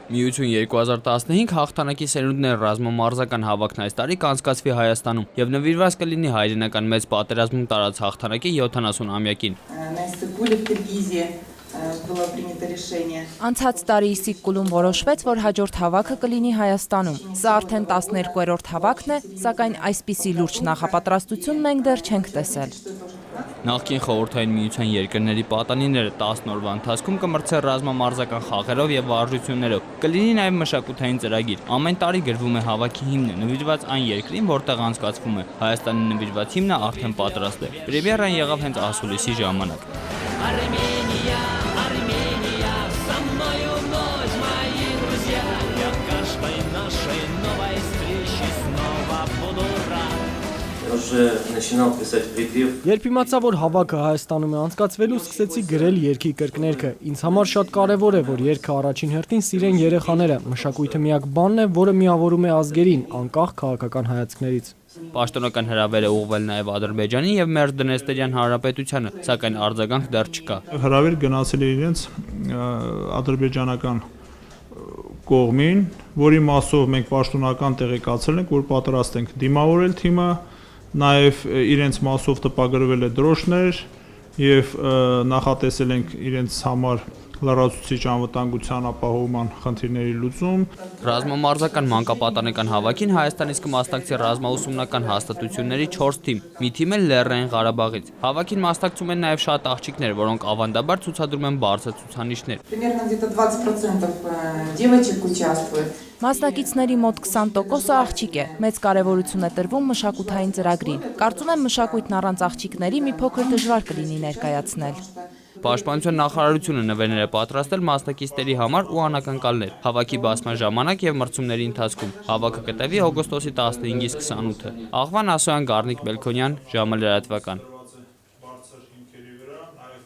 Միություն 2015 հաղթանակի սերունդներ ռազմամարզական հավաքն այս տարի կանցկացվի Հայաստանում եւ նվիրված կլինի հայրենական մեծ պատերազմում տարած հաղթանակի 70-ամյակին։ Անցած տարի Իսիկկուլում որոշվեց, որ հաջորդ հավաքը կլինի Հայաստանում։ Սա արդեն 12-րդ հավաքն է, սակայն այսպիսի լուրջ նախապատրաստություն մենք դեռ չենք տեսել։ Նախկին խորհրդային միության երկրների պատանիները 10 օրվա ընթացքում կմրցեն ռազմամարզական խաղերով եւ վարժություններով։ Կլինի նաեւ մշակութային ծրագիր։ Ամեն տարի գրվում է հավաքի հիմնը, նվիրված այն երկրին, որտեղ անցկացվում է։ Հայաստանի նվիրված հիմնը արդեն պատրաստ է։ Պրեմիերան եղավ հենց ասուլիսի ժամանակ։ Երբ իմացա, որ հավաքը Հայաստանում է անցկացվելու, սկսեցի գրել երգի կրկներքը։ Ինձ համար շատ կարևոր է, որ երգը առաջին հերթին սիրեն երեխաները։ Մշակույթը միակ բանն է, որը միավորում է ազգերին, անկախ քաղաքական հայացքներից։ Պաշտոնական հրավեր է ուղղվել նաև Ադրբեջանի եւ Մերձդնեստրյան Հանրապետությանը, սակայն արձագանք դեռ չկա։ Հրավեր գնացել է իրենց ադրբեջանական կողմին, որի մասով մենք պաշտոնական տեղեկացել ենք, որ պատրաստ ենք դիմավորել թիմը, նաև իրենց մասով տպագրվել է դրոշներ եւ նախատեսել ենք իրենց համար լրացուցիչ անվտանգության ապահովման խնդիրների լուծում։ Ռազմամարզական մանկապատանեկան հավաքին Հայաստանից կմասնակցի ռազմաուսումնական հաստատությունների 4 թիմ, մի թիմ էլ Լեռնային Ղարաբաղից։ Հավաքին մասնակցում են նաև շատ աղջիկներ, որոնք ավանդաբար ցուցադրում են բարձր ցուցանիշներ։ Մասնակիցների մոտ 20%-ը աղջիկ է, մեծ կարևորություն է տրվում մշակութային ծրագրին։ Կարծում եմ մշակույթն առանց աղջիկների մի փոքր դժվար կլինի ներկայացնել։ Պաշտպանության նախարարությունը նվերներ է պատրաստել մասնակիցների համար ու անակնկալներ։ Հավաքի բացման ժամանակ եւ մրցումների ընթացքում հավաքը կտևի օգոստոսի 15-ից 28-ը։ Աղվան Ասոյան, Գառնիկ Մելքոնյան, ժամը լրատվական։